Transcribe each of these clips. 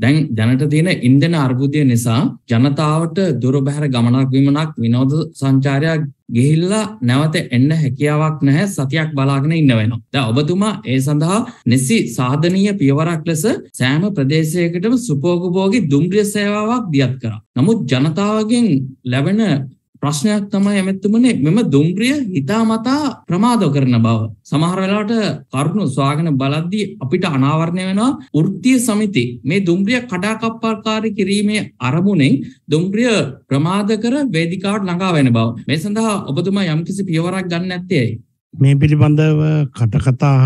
දැන් දැනට තියෙන ඉන්ධන අර්බුදය නිසා ජනතාවට දුරබැහැර ගමනක් විමනක් විනෝද සංචාරයක් ගිහිල්ලා නැවත එන්න හැකියාවක් නැහැ සතියක් බලාගෙන ඉන්න වෙනවා. දැන් ඔබතුමා ඒ සඳහා නිසි සාධනීය පියවරක් ලෙස සෑම ප්‍රදේශයකටම සුපෝපභෝගී දුම්රිය සේවාවක් දියත් කරා. නමුත් ජනතාවගෙන් ලැබෙන ප්‍රශ්නයක් තමයි එමෙතුමනේ මෙම දුම්රිය හිතාමතා ප්‍රමාද කරන බව. සමහර වෙලාවට කරුණු සොයාගෙන බලද්දී අපිට අනාවරණය වෙනවා වෘත්තීය සමිති මේ දුම්රිය කඩාකප්පල්කාරී කිරීමේ අරමුණෙන් දුම්රිය ප්‍රමාද කර වේදිකාවට ළඟා වෙන බව. මේ සඳහා ඔබතුමා යම්කිසි පියවරක් ගන්න නැත්තේ ඇයි? මේ පිළිබඳව කටකතා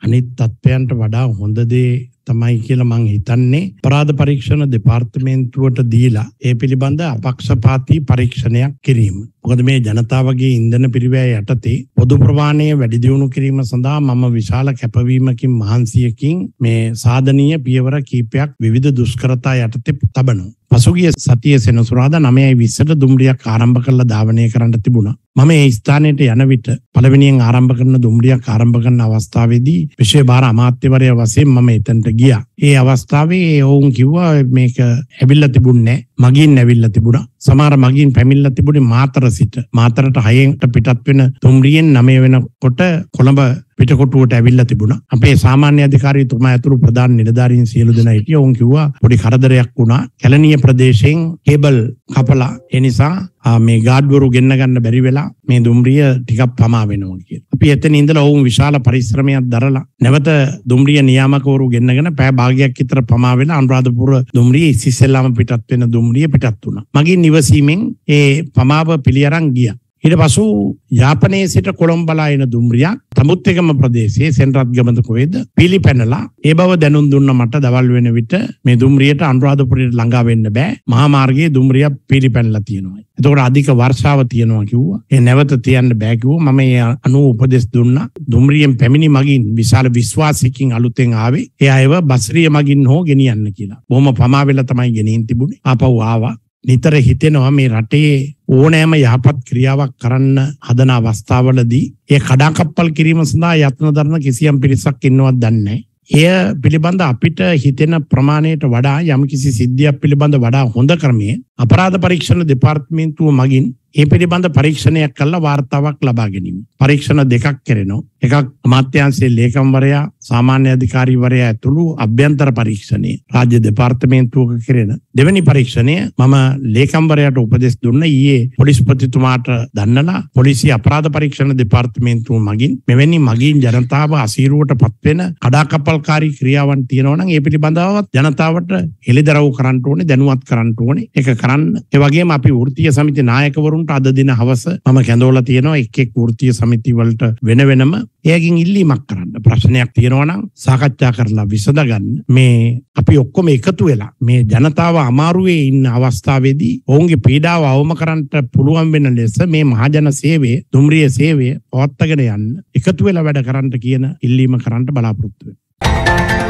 අනිත් තත්ත්වයන්ට වඩා හොඳ දේ තමයි කියලා මං හිතන්නේ අපරාධ පරීක්ෂණ දෙපාර්තමේන්තුවට දීලා ඒ පිළිබඳ අපක්ෂපාතී පරීක්ෂණයක් කිරීම. මොකද මේ ජනතාවගේ ඉන්ධන පිරිවැය යටතේ පොදු ප්‍රමාණය වැඩි දියුණු කිරීම සඳහා මම විශාල කැපවීමකින් මහන්සියකින් මේ සාධනීය පියවර කීපයක් විවිධ දුෂ්කරතා යටතේ තබනවා. පසුගිය සතියේ සෙනසුරාදා 9:20ට දුම්රියක් ආරම්භ කරලා ධාවනය කරන්න තිබුණා. මම ඒ ස්ථානයට යන විට පළවෙනියෙන් ආරම්භ කරන දුම්රියක් ආරම්භ කරන අවස්ථාවේදී විශේෂ භාර අමාත්‍යවරයා වශයෙන් මම එතනට ගියා. ඒ අවස්ථාවේ ඔවුන් කිව්වා මේක ඇවිල්ලා තිබුණේ නැහැ. මගින් ඇවිල්ලා තිබුණා. සමහර මගින් පැමිණලා තිබුණේ මාතර සිට. මාතරට 6ට පිටත් වෙන දුම්රියෙන් 9 වෙනකොට කොළඹ පිටකොටුවට ඇවිල්ලා තිබුණා. අපේ සාමාන්‍ය අධිකාරීතුමා ඇතුළු ප්‍රධාන නිලධාරීන් සියලු දෙනා හිටියා. ඔවුන් කිව්වා පොඩි කරදරයක් වුණා. කැලණිය ප්‍රදේශයෙන් කේබල් කපලා ඒ නිසා මේ ගාඩ්වරු ගෙන්න ගන්න බැරි වෙලා මේ දුම්රිය ටිකක් පමා වෙනවා කියලා. අපි එතන ඉඳලා ඔවුන් විශාල පරිශ්‍රමයක් දරලා නැවත දුම්රිය නියාමකවරු ගෙන්නගෙන පැය භාගයක් විතර පමා වෙලා අනුරාධපුර දුම්රිය ඉස්සෙල්ලාම පිටත් වෙන දුම්රිය පිටත් වුණා. මගින් නිවසීමෙන් ඒ පමාව පිළිඅරන් ගියා. ඊට පසු යාපනයේ සිට කොළඹ බලා එන දුම්රියක් තමුත්තේගම ප්‍රදේශයේ සෙන්රත්ගමද කොහෙද පිළිපැනලා ඒ බව දැනුම් දුන්න මට දවල් වෙන විට මේ දුම්රියට අනුරාධපුරයට ළඟා වෙන්න බෑ මහා මාර්ගයේ දුම්රිය පිළිපැනලා තියෙනවා. එතකොට අධික වර්ෂාව තියෙනවා කිව්වා. ඒ නැවත තියන්න බෑ කිව්වා. මම ඒ අනුව උපදෙස් දුන්නා. දුම්රියෙන් පැමිණි මගින් විශාල විශ්වාසයකින් අලුතෙන් ආවේ. ඒ අයව බස්රිය මගින් හෝ ගෙනියන්න කියලා. බොහොම පමා වෙලා තමයි ගෙනින් තිබුණේ. ආපහු ආවා. නිතර හිතෙනවා මේ රටේ ඕනෑම යහපත් ක්‍රියාවක් කරන්න හදන අවස්ථාවලදී ඒ කඩාකප්පල් කිරීම සඳහා යත්න දරන කිසියම් පිරිසක් ඉන්නවත් දන්නේ නැහැ. එය පිළිබඳ අපිට හිතෙන ප්‍රමාණයට වඩා යම්කිසි සිද්ධියක් පිළිබඳ වඩා හොඳ ක්‍රමයේ අපරාධ පරීක්ෂණ දෙපාර්තමේන්තුව මගින් ඒ පිළිබඳ පරීක්ෂණයක් කළා වාර්තාවක් ලබා ගැනීම. පරීක්ෂණ දෙකක් කරනවා. එකක් අමාත්‍යාංශයේ ලේකම්වරයා සාමාන්‍ය අධිකාරීවරයා ඇතුළු අභ්‍යන්තර පරීක්ෂණය රාජ්‍ය දෙපාර්තමේන්තුවක කරන. දෙවෙනි පරීක්ෂණය මම ලේකම්වරයාට උපදෙස් දුන්න ඊයේ පොලිස්පතිතුමාට දන්නලා පොලිසිය අපරාධ පරීක්ෂණ දෙපාර්තමේන්තුව මගින් මෙවැනි මගින් ජනතාව අසීරුවට පත්වෙන කඩාකප්පල්කාරී ක්‍රියාවන් තියෙනවා නම් ඒ පිළිබඳව ජනතාවට හෙළිදරව් කරන්න ඕනේ, දැනුවත් කරන්න ඕනේ. ඒක කරන්න. ඒ වගේම අපි වෘත්තීය සමිති නායකවරුන්ට අද දින හවස මම කැඳවලා තියෙනවා එක් වෘත්තීය සමිති වලට වෙනම එයකින් ඉල්ලීමක් කරන්න. ප්‍රශ්නයක් තියෙනවා නම් සාකච්ඡා කරලා විසඳගන්න. මේ අපි ඔක්කොම එකතු වෙලා මේ ජනතාව අමාරුවේ ඉන්න අවස්ථාවේදී ඔවුන්ගේ පීඩාව අවම කරන්න පුළුවන් වෙන ලෙස මේ මහජන සේවය, දුම්රිය සේවය පවත්වාගෙන යන්න එකතු වෙලා වැඩ කරන්න කියන ඉල්ලීම කරන්න බලාපොරොත්තු වෙනවා.